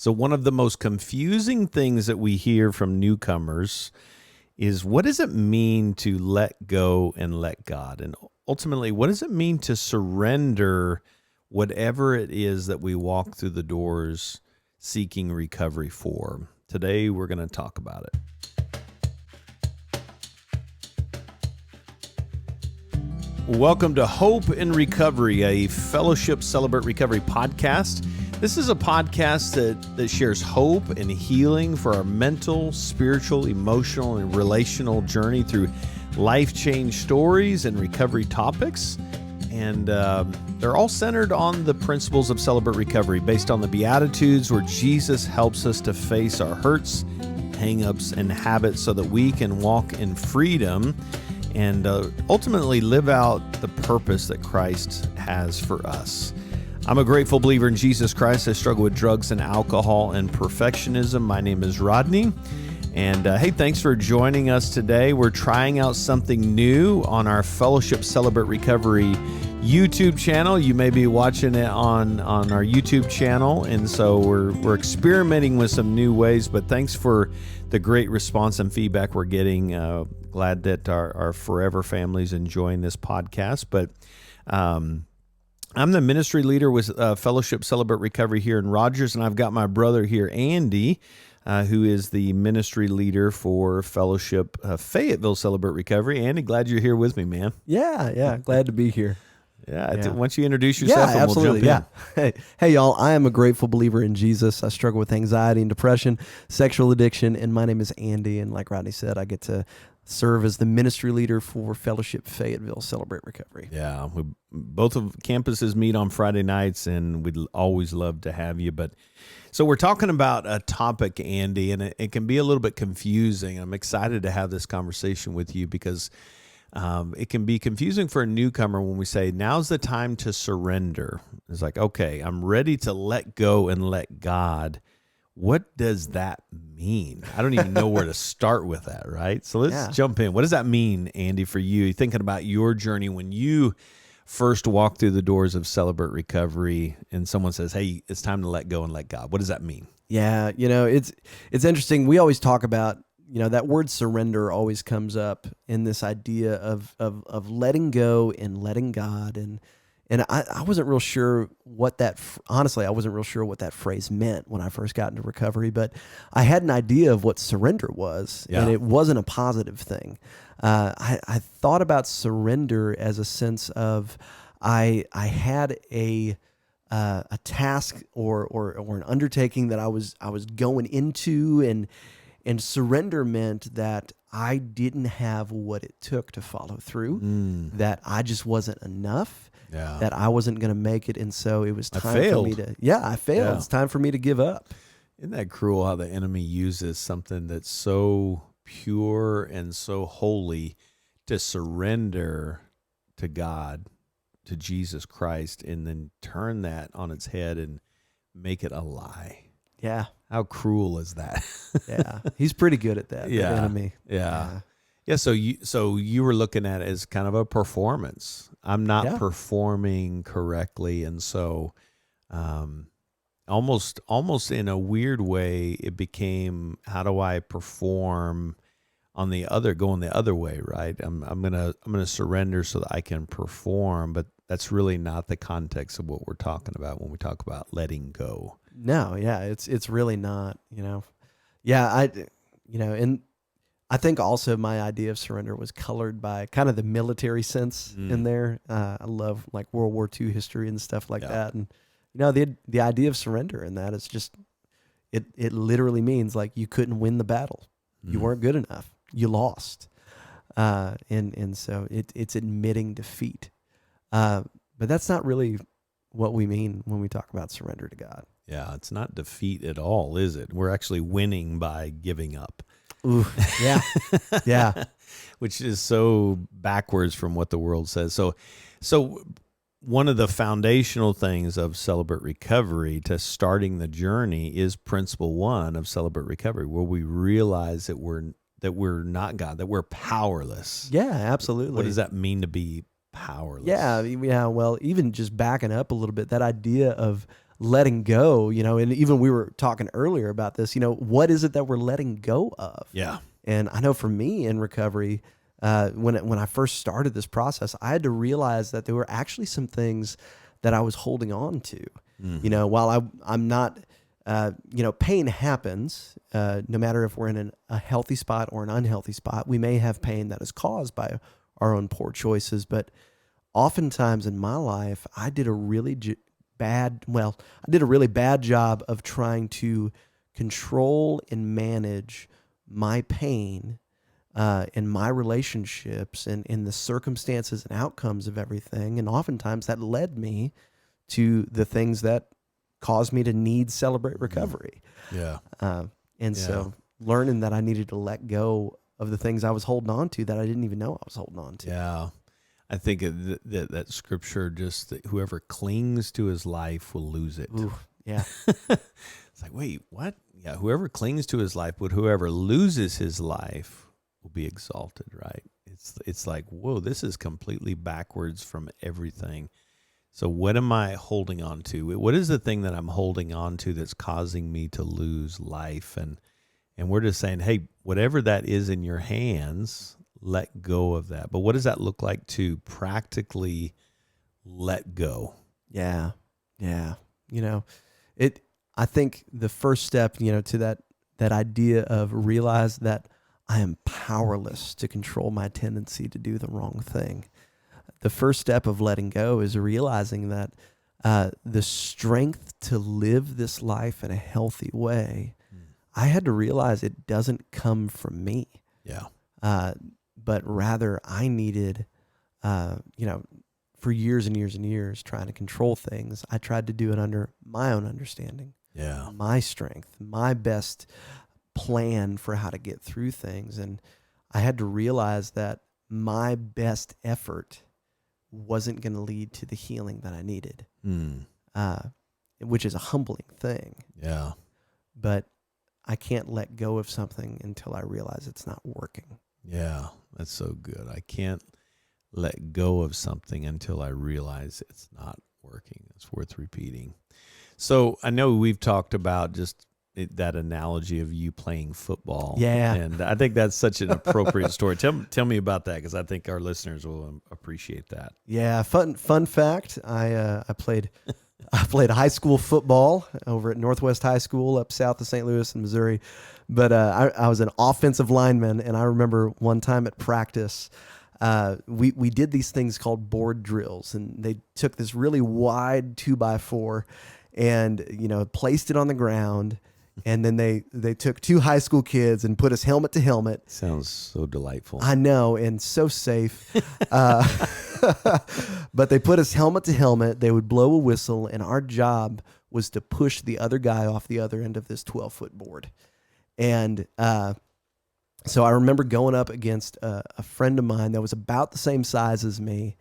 So one of the most confusing things that we hear from newcomers is, what does it mean to let go and let God? And ultimately, what does it mean to surrender whatever it is that we walk through the doors seeking recovery for? Today, we're going to talk about it. Welcome to Hope in Recovery, a Fellowship Celebrate Recovery podcast. This is a podcast that shares hope and healing for our mental, spiritual, emotional, and relational journey through life-change stories and recovery topics. And they're all centered on the principles of Celebrate Recovery, based on the Beatitudes, where Jesus helps us to face our hurts, hang-ups, and habits so that we can walk in freedom and ultimately live out the purpose that Christ has for us. I'm a grateful believer in Jesus Christ. I struggle with drugs and alcohol and perfectionism. My name is Rodney. And hey, thanks for joining us today. We're trying out something new on our Fellowship Celebrate Recovery YouTube channel. You may be watching it on our YouTube channel. And so we're experimenting with some new ways, but thanks for the great response and feedback we're getting. Glad that our forever family's enjoying this podcast. But I'm the ministry leader with Fellowship Celebrate Recovery here in Rogers, and I've got my brother here, Andy, who is the ministry leader for Fellowship Fayetteville Celebrate Recovery. Andy, glad you're here with me, man. Yeah, glad to be here. Yeah. Why don't you introduce yourself and absolutely. We'll jump in. Hey, y'all, I am a grateful believer in Jesus. I struggle with anxiety and depression, sexual addiction, and my name is Andy, and like Rodney said, I get to serve as the ministry leader for Fellowship Fayetteville Celebrate Recovery. Yeah, both of campuses meet on Friday nights, and we'd always love to have you. But so we're talking about a topic, Andy, and it can be a little bit confusing. I'm excited to have this conversation with you because it can be confusing for a newcomer when we say, now's the time to surrender. It's like, okay, I'm ready to let go and let God. What does that mean? I don't even know where to start with that, right? So let's jump in. What does that mean, Andy, for you? Thinking about your journey when you first walked through the doors of Celebrate Recovery and someone says, hey, it's time to let go and let God. What does that mean? Yeah, it's interesting. We always talk about, that word surrender always comes up in this idea of letting go and letting God. And I wasn't real sure what honestly, I wasn't real sure what that phrase meant when I first got into recovery, but I had an idea of what surrender was, and it wasn't a positive thing. I thought about surrender as a sense of I had a task or an undertaking that I was going into, and surrender meant that I didn't have what it took to follow through, that I just wasn't enough. That I wasn't going to make it, and so it was time for me to. I failed. Yeah. It's time for me to give up. Isn't that cruel how the enemy uses something that's so pure and so holy to surrender to God, to Jesus Christ, and then turn that on its head and make it a lie? Yeah. How cruel is that? Yeah. He's pretty good at that, the enemy. Yeah. So you were looking at it as kind of a performance. I'm not performing correctly, and so almost in a weird way, it became, how do I perform going the other way, right? I'm gonna surrender so that I can perform, but that's really not the context of what we're talking about when we talk about letting go. No, it's really not. And I think also my idea of surrender was colored by kind of the military sense in there. I love like World War II history and stuff like that. And, the idea of surrender in that is just, it literally means like you couldn't win the battle. You weren't good enough. You lost. And so it's admitting defeat. But that's not really what we mean when we talk about surrender to God. Yeah, it's not defeat at all, is it? We're actually winning by giving up. Ooh, yeah. Which is so backwards from what the world says. So one of the foundational things of Celebrate Recovery to starting the journey is principle 1 of Celebrate Recovery, where we realize that we're not God, that we're powerless. Yeah, absolutely. What does that mean to be powerless? Yeah. Well, even just backing up a little bit, that idea of letting go, and even we were talking earlier about this, what is it that we're letting go of? Yeah. And I know for me in recovery, when I first started this process, I had to realize that there were actually some things that I was holding on to. While I'm not, pain happens, no matter if we're in a healthy spot or an unhealthy spot. We may have pain that is caused by our own poor choices, but oftentimes in my life, I did a really bad job of trying to control and manage my pain in my relationships and in the circumstances and outcomes of everything. And oftentimes that led me to the things that caused me to need Celebrate Recovery. Yeah. So learning that I needed to let go of the things I was holding on to that I didn't even know I was holding on to. Yeah. I think that scripture, just that whoever clings to his life will lose it. Ooh, yeah. It's like, wait, what? Yeah. Whoever clings to his life, but whoever loses his life will be exalted, right? It's like, whoa, this is completely backwards from everything. So what am I holding on to? What is the thing that I'm holding on to that's causing me to lose life? And we're just saying, hey, whatever that is in your hands, let go of that. But what does that look like to practically let go? Yeah. Yeah. I think the first step, to that idea of realize that I am powerless to control my tendency to do the wrong thing. The first step of letting go is realizing that the strength to live this life in a healthy way, I had to realize it doesn't come from me. Yeah. But rather I needed, for years and years and years trying to control things, I tried to do it under my own understanding, my strength, my best plan for how to get through things. And I had to realize that my best effort wasn't going to lead to the healing that I needed, which is a humbling thing. Yeah. But I can't let go of something until I realize it's not working. Yeah, that's so good. I can't let go of something until I realize it's not working. It's worth repeating. So I know we've talked about just that analogy of you playing football. Yeah. And I think that's such an appropriate story. Tell me about that, because I think our listeners will appreciate that. Yeah. Fun fact. I played high school football over at Northwest High School up south of St. Louis in Missouri. But I was an offensive lineman, and I remember one time at practice, we did these things called board drills, and they took this really wide 2x4 and placed it on the ground. And then they took two high school kids and put us helmet to helmet. Sounds so delightful. I know, and so safe. But they put us helmet to helmet. They would blow a whistle, and our job was to push the other guy off the other end of this 12-foot board. And so I remember going up against a friend of mine that was about the same size as me,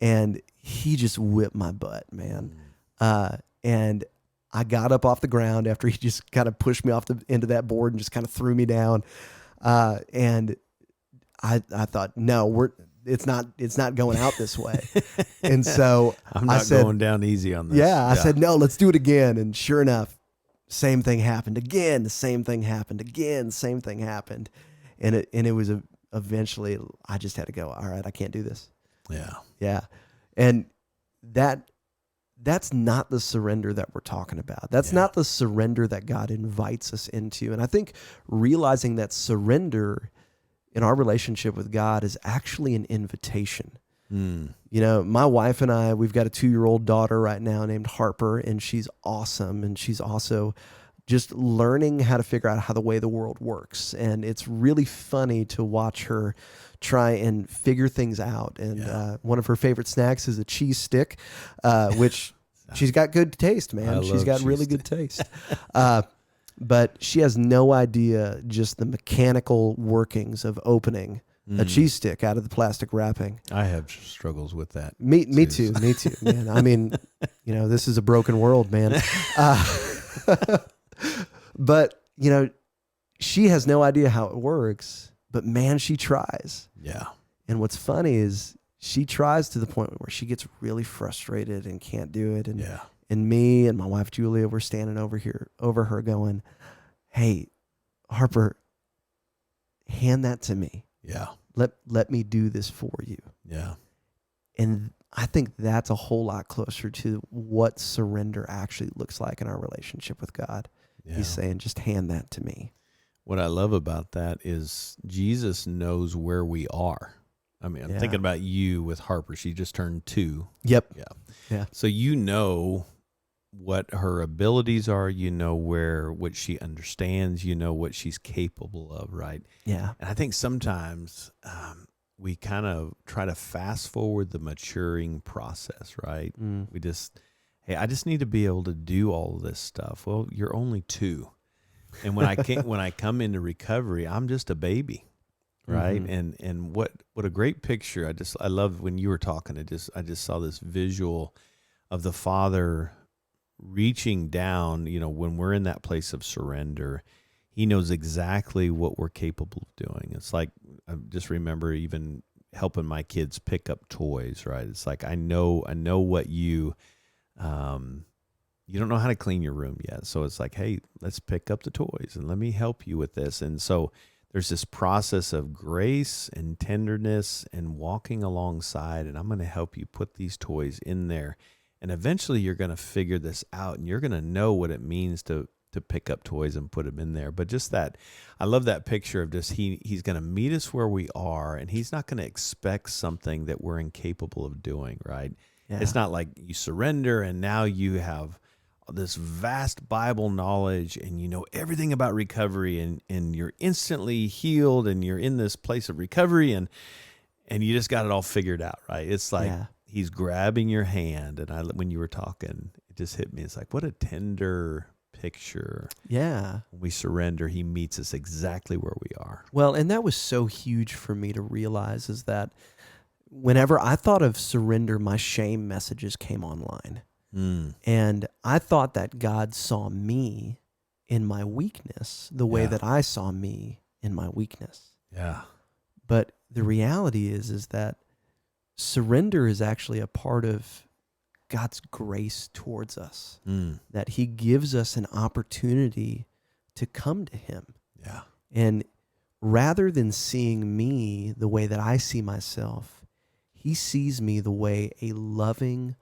and he just whipped my butt, man. And I got up off the ground after he just kind of pushed me off the end of that board and just kind of threw me down. And I thought, no, it's not going out this way. And so I said, going down easy on this. Yeah. I said, no, let's do it again. And sure enough, same thing happened again. The same thing happened again. Same thing happened. And it was eventually I just had to go, all right, I can't do this. Yeah. Yeah. And that's not the surrender that we're talking about. That's not the surrender that God invites us into. And I think realizing that surrender in our relationship with God is actually an invitation. My wife and I, we've got a 2-year-old daughter right now named Harper, and she's awesome. And she's also just learning how to figure out how the way the world works. And it's really funny to watch her try and figure things out. And one of her favorite snacks is a cheese stick, which she's got good taste, man. She's got really good taste. But she has no idea just the mechanical workings of opening a cheese stick out of the plastic wrapping. I have struggles with that. Me too, man. I mean, this is a broken world, man. But, she has no idea how it works, but man, she tries. Yeah. And what's funny is she tries to the point where she gets really frustrated and can't do it. And me and my wife Julia were standing over her going, "Hey, Harper, hand that to me. Yeah. Let me do this for you." Yeah. And I think that's a whole lot closer to what surrender actually looks like in our relationship with God. Yeah. He's saying, just hand that to me. What I love about that is Jesus knows where we are. I mean, I'm thinking about you with Harper. She just turned 2. Yep. Yeah. So you know what her abilities are. You know what she understands. You know what she's capable of, right? Yeah. And I think sometimes we kind of try to fast forward the maturing process, right? We just, hey, I just need to be able to do all of this stuff. Well, you're only 2. And when I come into recovery, I'm just a baby, right? And what a great picture. I love when you were talking. I just saw this visual of the Father reaching down. When we're in that place of surrender, He knows exactly what we're capable of doing. It's like, I just remember even helping my kids pick up toys, right? It's like I know what you don't know how to clean your room yet. So it's like, hey, let's pick up the toys and let me help you with this. And so there's this process of grace and tenderness and walking alongside, and I'm going to help you put these toys in there. And eventually you're going to figure this out, and you're going to know what it means to pick up toys and put them in there. But just that, I love that picture of just he's going to meet us where we are, and he's not going to expect something that we're incapable of doing, right? Yeah. It's not like you surrender and now you have this vast Bible knowledge and you know everything about recovery and you're instantly healed and you're in this place of recovery and you just got it all figured out, right? It's like he's grabbing your hand, and when you were talking, it just hit me. It's like, what a tender picture. Yeah. When we surrender, he meets us exactly where we are. Well, and that was so huge for me to realize, is that whenever I thought of surrender, my shame messages came online. And I thought that God saw me in my weakness the way that I saw me in my weakness. Yeah. But the reality is that surrender is actually a part of God's grace towards us, that he gives us an opportunity to come to him. Yeah. And rather than seeing me the way that I see myself, he sees me the way a loving,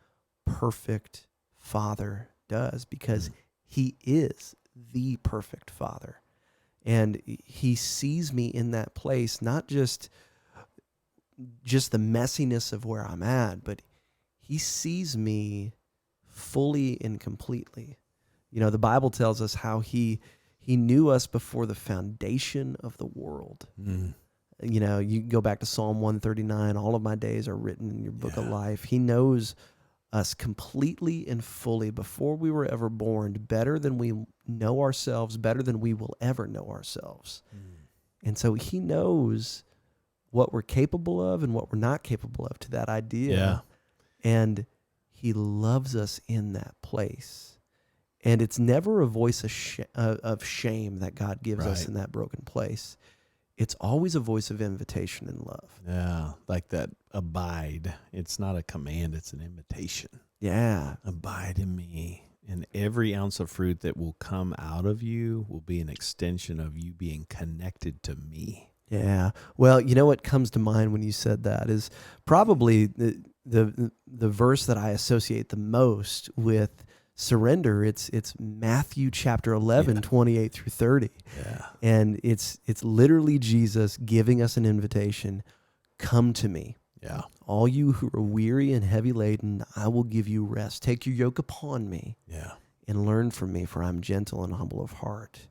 perfect Father does, because he is the perfect Father. And he sees me in that place, not just the messiness of where I'm at, but he sees me fully and completely. The Bible tells us how he knew us before the foundation of the world. You go back to Psalm 139, all of my days are written in your book of life. He knows us completely and fully before we were ever born, better than we know ourselves, better than we will ever know ourselves. And so he knows what we're capable of and what we're not capable of, to that idea. Yeah. And he loves us in that place. And it's never a voice of shame that God gives us in that broken place. It's always a voice of invitation and love. Yeah, like that abide. It's not a command, it's an invitation. Yeah. Abide in me. And every ounce of fruit that will come out of you will be an extension of you being connected to me. Yeah. Well, what comes to mind when you said that is probably the verse that I associate the most with surrender. It's Matthew chapter 11, 28 through 30. Yeah. And it's literally Jesus giving us an invitation. Come to me. Yeah. All you who are weary and heavy laden, I will give you rest. Take your yoke upon me. Yeah. And learn from me, for I'm gentle and humble of heart.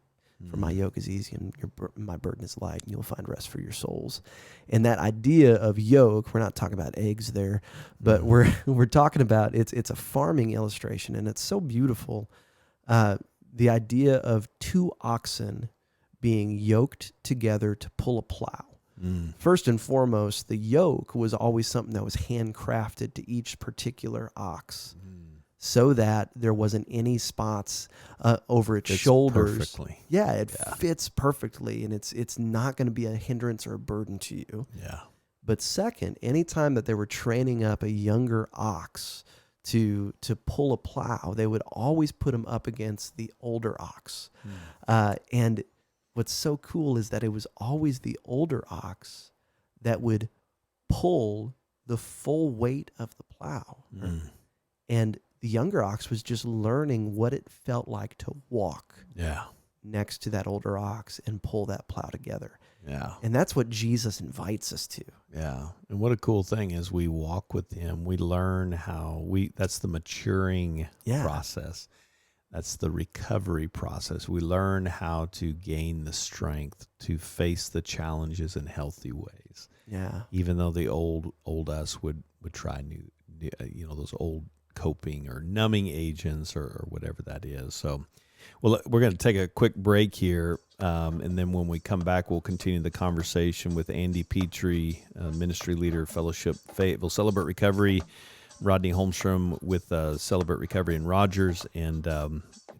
For my yoke is easy and my burden is light, and you'll find rest for your souls. And that idea of yoke, we're not talking about eggs there, but we're talking about, it's a farming illustration, and it's so beautiful. The idea of 2 oxen being yoked together to pull a plow. First and foremost, the yoke was always something that was handcrafted to each particular ox, so that there wasn't any spots over its shoulders. Perfectly. Yeah, it fits perfectly, and it's not going to be a hindrance or a burden to you. Yeah. But second, anytime that they were training up a younger ox to pull a plow, they would always put him up against the older ox. And what's so cool is that it was always the older ox that would pull the full weight of the plow. And the younger ox was just learning what it felt like to walk next to that older ox and pull that plow together. Yeah. And that's what Jesus invites us to. Yeah. And what a cool thing is we walk with him. We learn that's the maturing process. That's the recovery process. We learn how to gain the strength to face the challenges in healthy ways. Yeah. Even though the old us would try new, those old coping or numbing agents or whatever that is. So, well, we're going to take a quick break here, and then when we come back, we'll continue the conversation with Andy Petrie, ministry leader, Fellowship Fayetteville Celebrate Recovery, Rodney Holmstrom with Celebrate Recovery in Rogers, and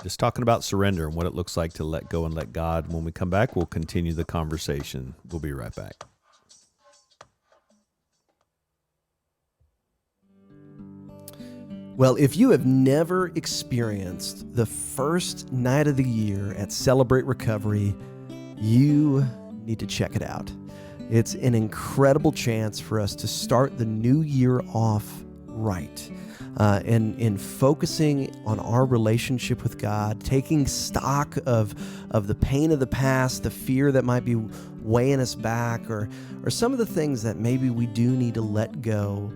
just talking about surrender and what it looks like to let go and let God. When we come back, we'll continue the conversation. We'll be right back. Well, if you have never experienced the first night of the year at Celebrate Recovery, you need to check it out. It's an incredible chance for us to start the new year off right. In focusing on our relationship with God, taking stock of the pain of the past, the fear that might be weighing us back, or some of the things that maybe we do need to let go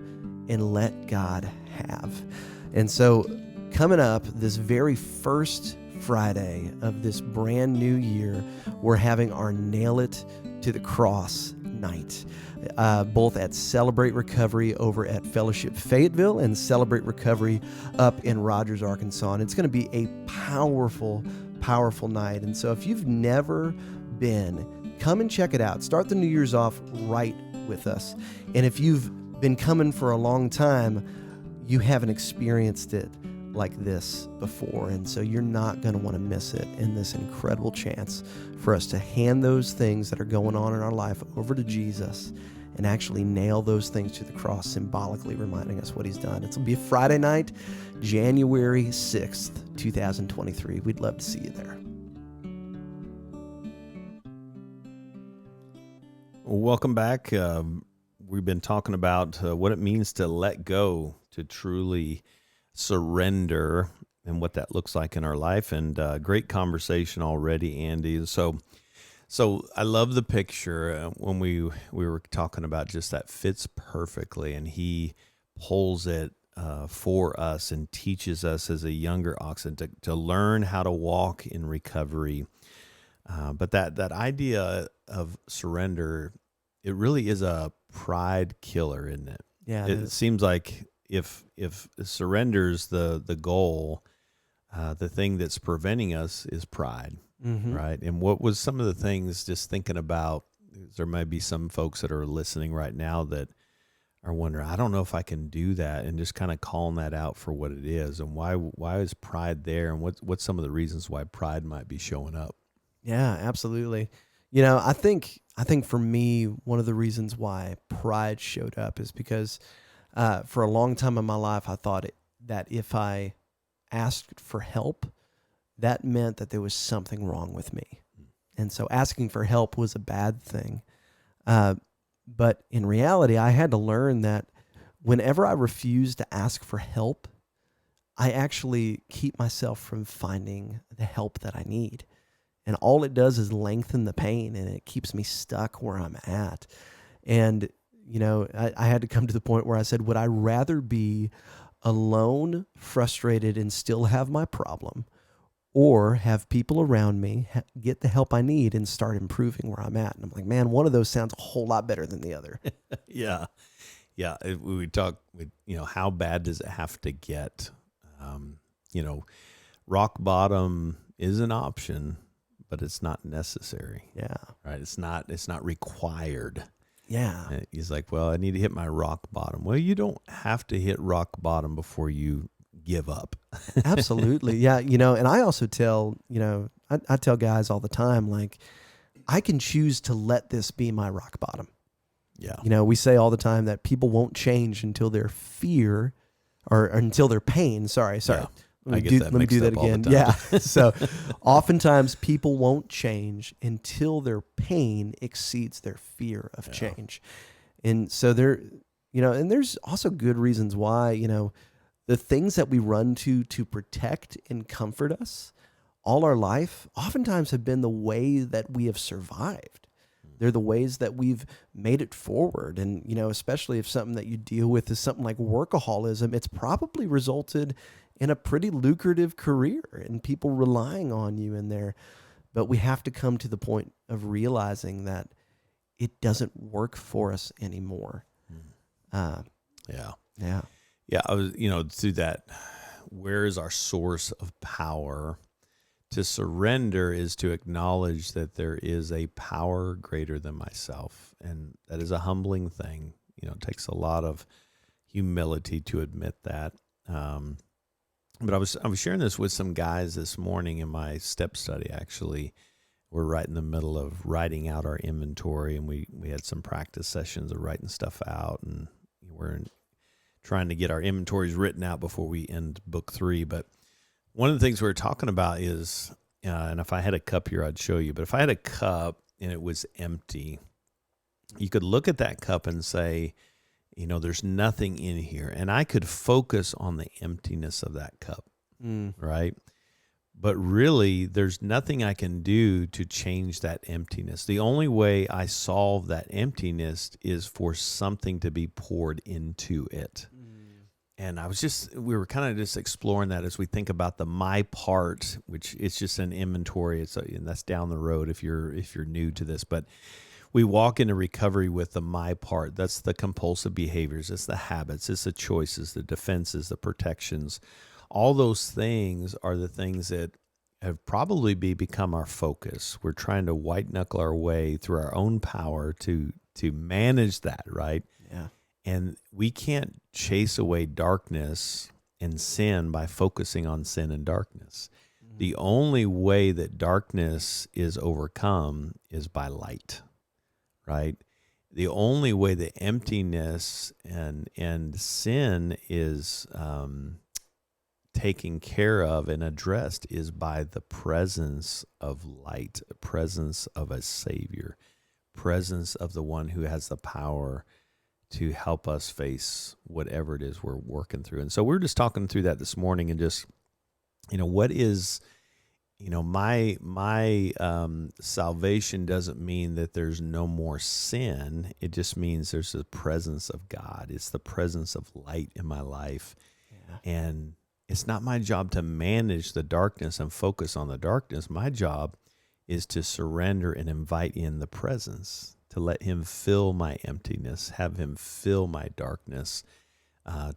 and let God have. And so coming up this very first Friday of this brand new year, we're having our Nail It to the Cross night, both at Celebrate Recovery over at Fellowship Fayetteville and Celebrate Recovery up in Rogers, Arkansas. And it's going to be a powerful, powerful night. And so if you've never been, come and check it out. Start the New Year's off right with us. And if you've been coming for a long time, you haven't experienced it like this before, and so you're not going to want to miss it in this incredible chance for us to hand those things that are going on in our life over to Jesus and actually nail those things to the cross, symbolically reminding us what he's done. It'll be a Friday night, January 6th, 2023. We'd love to see you there. Welcome back. We've been talking about what it means to let go, to truly surrender, and what that looks like in our life. And great conversation already, Andy. So I love the picture when we were talking about just that fits perfectly, and he pulls it for us and teaches us as a younger oxen to learn how to walk in recovery. But that idea of surrender, it really is a pride killer, isn't it? Yeah, it seems like if surrender's the goal, the thing that's preventing us is pride, right? And what was some of the things, just thinking about, there might be some folks that are listening right now that are wondering, I don't know if I can do that, and just kind of calling that out for what it is, and why is pride there, and what's some of the reasons why pride might be showing up? Yeah, absolutely. You know, I think for me, one of the reasons why pride showed up is because for a long time in my life, I thought that if I asked for help, that meant that there was something wrong with me. And so asking for help was a bad thing. But in reality, I had to learn that whenever I refuse to ask for help, I actually keep myself from finding the help that I need. And all it does is lengthen the pain, and it keeps me stuck where I'm at. And, you know, I had to come to the point where I said, would I rather be alone, frustrated, and still have my problem, or have people around me get the help I need and start improving where I'm at? And I'm like, man, one of those sounds a whole lot better than the other. Yeah. We talk, how bad does it have to get? Rock bottom is an option, but it's not necessary. Yeah. Right. It's not required. Yeah. He's like, well, I need to hit my rock bottom. Well, you don't have to hit rock bottom before you give up. Absolutely. Yeah. And I also tell, I tell guys all the time, like, I can choose to let this be my rock bottom. Yeah. We say all the time that people won't change until their fear or until their pain. Sorry. Yeah, Let me do that again. Yeah. So oftentimes people won't change until their pain exceeds their fear of change. And so and there's also good reasons why, the things that we run to protect and comfort us all our life oftentimes have been the way that we have survived. They're the ways that we've made it forward. And, especially if something that you deal with is something like workaholism, it's probably resulted in a pretty lucrative career and people relying on you in there. But we have to come to the point of realizing that it doesn't work for us anymore. Yeah. I was, through that, where is our source of power? To surrender is to acknowledge that there is a power greater than myself. And that is a humbling thing. It takes a lot of humility to admit that. But I was sharing this with some guys this morning in my step study, actually. We're right in the middle of writing out our inventory, and we had some practice sessions of writing stuff out, and we're trying to get our inventories written out before we end book 3. But one of the things we were talking about is, and if I had a cup here, I'd show you, but if I had a cup and it was empty, you could look at that cup and say, there's nothing in here. And I could focus on the emptiness of that cup, right? But really, there's nothing I can do to change that emptiness. The only way I solve that emptiness is for something to be poured into it. And we were kind of just exploring that as we think about the my part, which it's just an inventory. And that's down the road if you're new to this. But we walk into recovery with the my part. That's the compulsive behaviors. It's the habits. It's the choices, the defenses, the protections. All those things are the things that have probably become our focus. We're trying to white knuckle our way through our own power to manage that, right? Yeah. And we can't chase away darkness and sin by focusing on sin and darkness. Mm-hmm. The only way that darkness is overcome is by light, right? The only way that emptiness and sin is taken care of and addressed is by the presence of light, the presence of a Savior, presence of the one who has the power to help us face whatever it is we're working through. And so we're just talking through that this morning, and just, what is, my salvation doesn't mean that there's no more sin. It just means there's the presence of God. It's the presence of light in my life. Yeah. And it's not my job to manage the darkness and focus on the darkness. My job is to surrender and invite in the presence, to let him fill my emptiness, have him fill my darkness,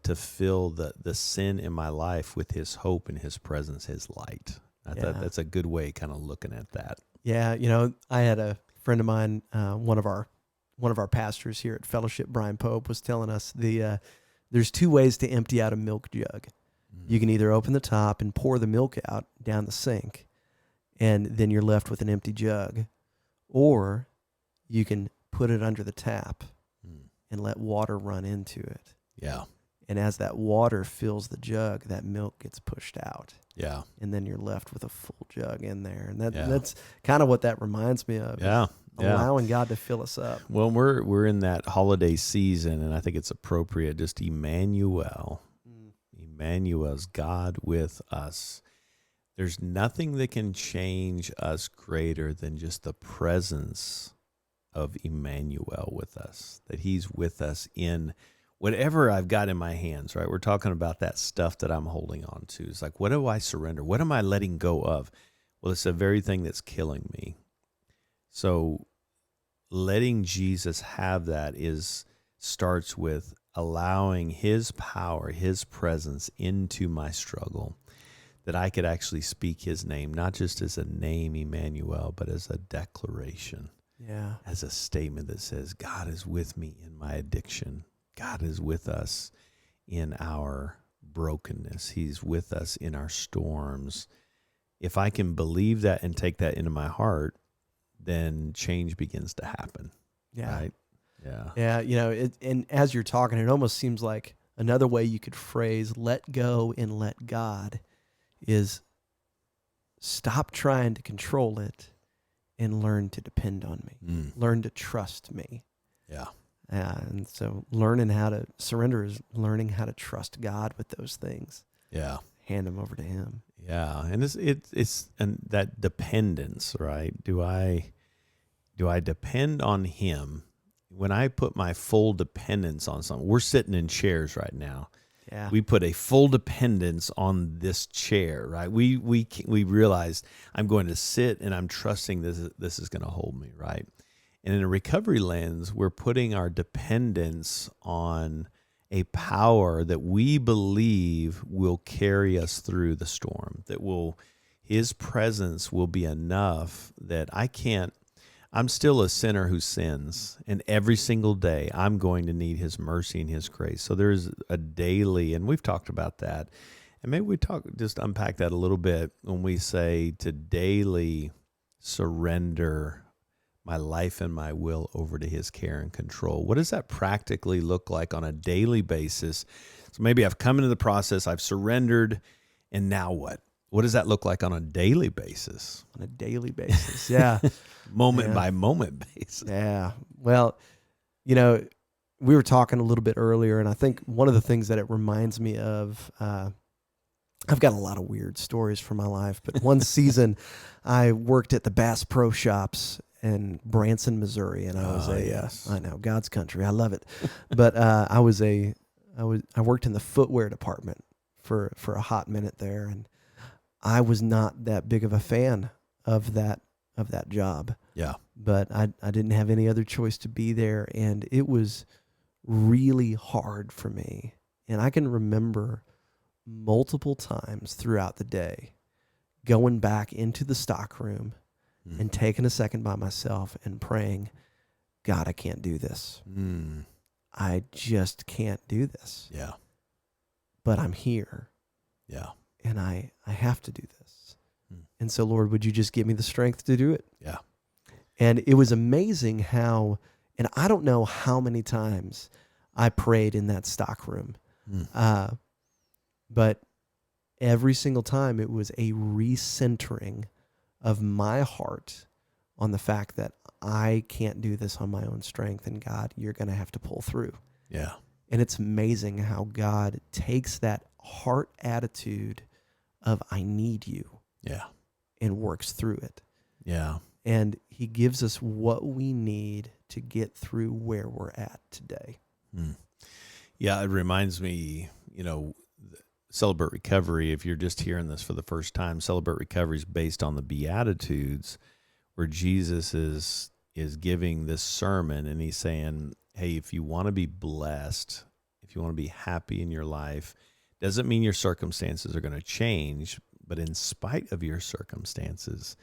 to fill the sin in my life with his hope and his presence, his light. I thought that's a good way kind of looking at that. Yeah. I had a friend of mine, one of our pastors here at Fellowship, Brian Pope, was telling us there's 2 ways to empty out a milk jug. You can either open the top and pour the milk out down the sink, and then you're left with an empty jug, or you can put it under the tap and let water run into it. Yeah. And as that water fills the jug, that milk gets pushed out. Yeah. And then you're left with a full jug in there. And that's kind of what that reminds me of. Yeah. Allowing God to fill us up. Well, we're in that holiday season, and I think it's appropriate. Just Emmanuel. Emmanuel's God with us. There's nothing that can change us greater than just the presence of Emmanuel with us, that he's with us in whatever I've got in my hands, right? We're talking about that stuff that I'm holding on to. It's like, what do I surrender? What am I letting go of? Well, it's the very thing that's killing me. So letting Jesus have that starts with allowing his power, his presence into my struggle, that I could actually speak his name, not just as a name, Emmanuel, but as a declaration. Yeah. As a statement that says, God is with me in my addiction. God is with us in our brokenness. He's with us in our storms. If I can believe that and take that into my heart, then change begins to happen. Yeah. Right? Yeah. Yeah. And as you're talking, it almost seems like another way you could phrase let go and let God is stop trying to control it and learn to depend on me. Learn to trust me. Yeah. And so learning how to surrender is learning how to trust God with those things. Yeah. Hand them over to him. Yeah. And it's and that dependence, right? Do I depend on him? When I put my full dependence on something, we're sitting in chairs right now. Yeah. We put a full dependence on this chair, right? We realized I'm going to sit and I'm trusting this is going to hold me, right? And in a recovery lens, we're putting our dependence on a power that we believe will carry us through the storm, his presence will be enough that I'm still a sinner who sins, and every single day I'm going to need his mercy and his grace. So there's a daily, and we've talked about that, and maybe just unpack that a little bit when we say to daily surrender my life and my will over to his care and control. What does that practically look like on a daily basis? So maybe I've come into the process, I've surrendered, and now what? What does that look like on a daily basis? On a daily basis, yeah. Moment by moment basis. Yeah. Well, we were talking a little bit earlier, and I think one of the things that it reminds me of, I've got a lot of weird stories from my life, but one season I worked at the Bass Pro Shops in Branson, Missouri, and I was I know, God's country, I love it. But I worked in the footwear department for a hot minute there, and I was not that big of a fan of that job. Yeah. But I didn't have any other choice to be there, and it was really hard for me. And I can remember multiple times throughout the day going back into the stockroom and taking a second by myself and praying, God, I can't do this. I just can't do this. Yeah. But I'm here. Yeah. And I have to do this. And so, Lord, would you just give me the strength to do it? Yeah. And it was amazing how, and I don't know how many times I prayed in that stockroom, but every single time it was a recentering of my heart on the fact that I can't do this on my own strength, and God, you're going to have to pull through. Yeah. And it's amazing how God takes that heart attitude of I need you. Yeah. And works through it. Yeah. And he gives us what we need to get through where we're at today. Yeah, it reminds me, Celebrate Recovery, if you're just hearing this for the first time, Celebrate Recovery is based on the Beatitudes, where Jesus is giving this sermon, and he's saying, hey, if you want to be blessed, if you want to be happy in your life, doesn't mean your circumstances are going to change, but in spite of your circumstances,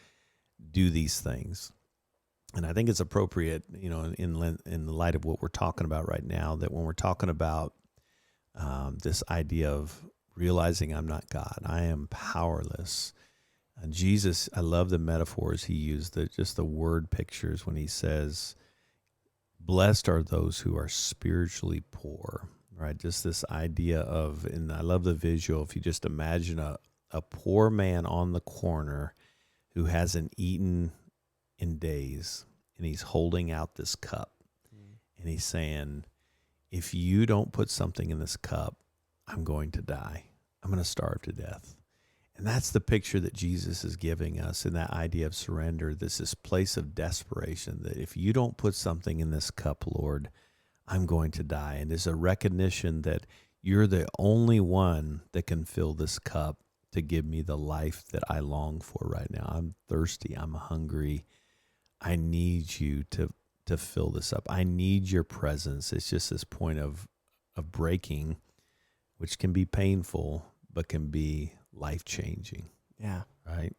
do these things. And I think it's appropriate, in the light of what we're talking about right now, that when we're talking about this idea of realizing I'm not God, I am powerless. And Jesus, I love the metaphors he used, just the word pictures when he says, blessed are those who are spiritually poor, right? Just this idea of, and I love the visual, if you just imagine a poor man on the corner who hasn't eaten in days, and he's holding out this cup, and he's saying, if you don't put something in this cup, I'm going to die. I'm going to starve to death. And that's the picture that Jesus is giving us in that idea of surrender, this place of desperation, that if you don't put something in this cup, Lord, I'm going to die. And there's a recognition that you're the only one that can fill this cup to give me the life that I long for right now. I'm thirsty. I'm hungry. I need you to fill this up. I need your presence. It's just this point of breaking, which can be painful, but can be life-changing. Yeah. Right?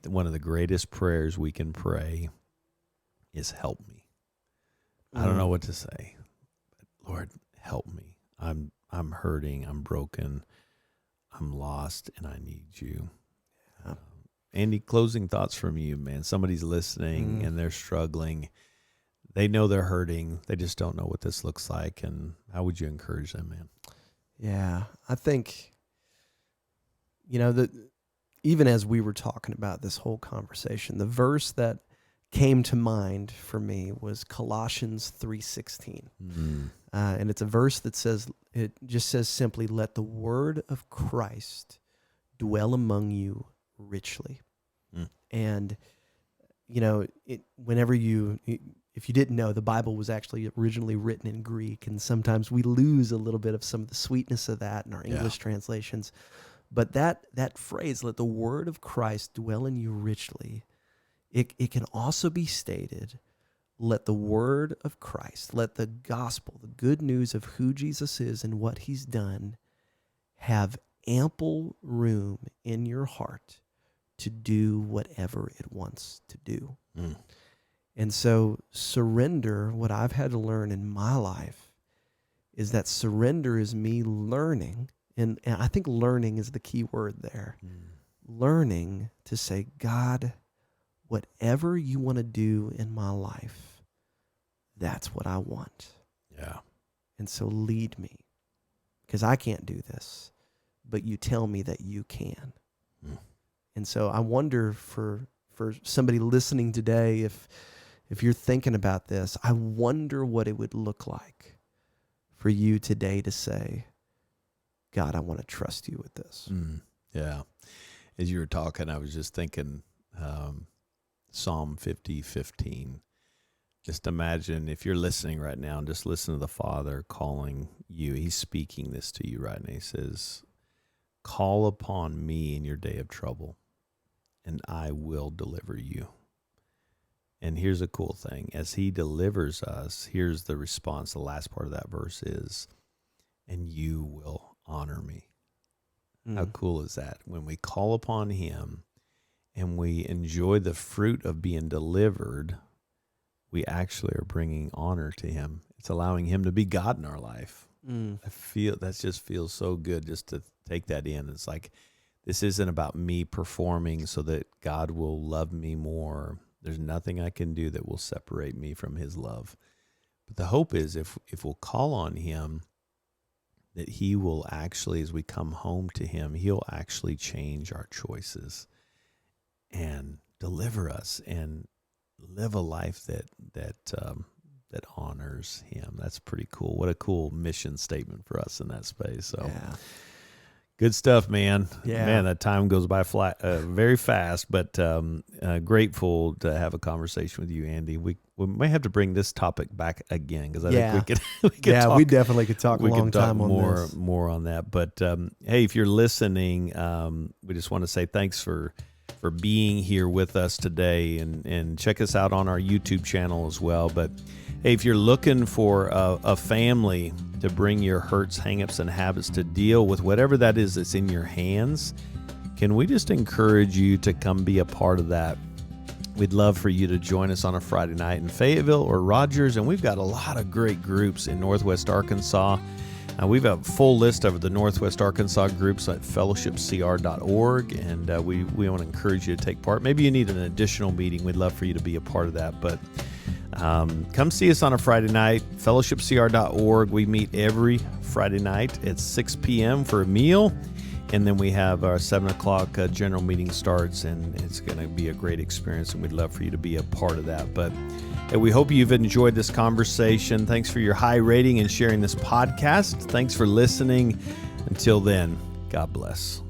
One of the greatest prayers we can pray is help me. I don't know what to say, but Lord, help me. I'm hurting. I'm broken. I'm lost, and I need you. Yeah. Andy, closing thoughts from you, man. Somebody's listening and they're struggling. They know they're hurting. They just don't know what this looks like. And how would you encourage them, man? Yeah, I think, that even as we were talking about this whole conversation, the verse that came to mind for me was Colossians 3:16. And it's a verse that it just says simply, let the word of Christ dwell among you richly. And, whenever if you didn't know, the Bible was actually originally written in Greek, and sometimes we lose a little bit of some of the sweetness of that in our English translations. But that phrase, let the word of Christ dwell in you richly, it can also be stated, let the word of Christ, let the gospel, the good news of who Jesus is and what he's done, have ample room in your heart to do whatever it wants to do. And so surrender, what I've had to learn in my life is that surrender is me learning, and I think learning is the key word there. Learning to say, God, whatever you want to do in my life, that's what I want. Yeah. And so lead me, because I can't do this, but you tell me that you can. And so I wonder for somebody listening today, if you're thinking about this, I wonder what it would look like for you today to say, God, I want to trust you with this. Yeah. As you were talking, I was just thinking Psalm 50:15. Just imagine if you're listening right now and just listen to the Father calling you. He's speaking this to you right now. He says, call upon me in your day of trouble, and I will deliver you. And here's a cool thing. As he delivers us, here's the response. The last part of that verse is, and you will honor me. How cool is that? When we call upon him and we enjoy the fruit of being delivered, we actually are bringing honor to him. It's allowing him to be God in our life. I feel that just feels so good just to take that in. It's like, this isn't about me performing so that God will love me more. There's nothing I can do that will separate me from his love. But the hope is if we'll call on him, that he will actually, as we come home to him, he'll actually change our choices and deliver us and live a life that honors him. That's pretty cool. What a cool mission statement for us in that space. So good stuff, man. Yeah. Man, that time goes by very fast, but grateful to have a conversation with you, Andy. We may have to bring this topic back again, because I think we could talk, we definitely could talk a long time on this. More on that. But hey, if you're listening, we just want to say thanks for being here with us today, and check us out on our YouTube channel as well. But hey, if you're looking for a family to bring your hurts, hangups, and habits to deal with whatever that is that's in your hands, can we just encourage you to come be a part of that? We'd love for you to join us on a Friday night in Fayetteville or Rogers, and we've got a lot of great groups in Northwest Arkansas. We've a full list of the Northwest Arkansas groups at fellowshipcr.org, and we want to encourage you to take part. Maybe you need an additional meeting. We'd love for you to be a part of that, but come see us on a Friday night, fellowshipcr.org. We meet every Friday night at 6 p.m. for a meal, and then we have our 7 o'clock general meeting starts, and it's going to be a great experience, and we'd love for you to be a part of that. But we hope you've enjoyed this conversation. Thanks for your high rating and sharing this podcast. Thanks for listening. Until then, God bless.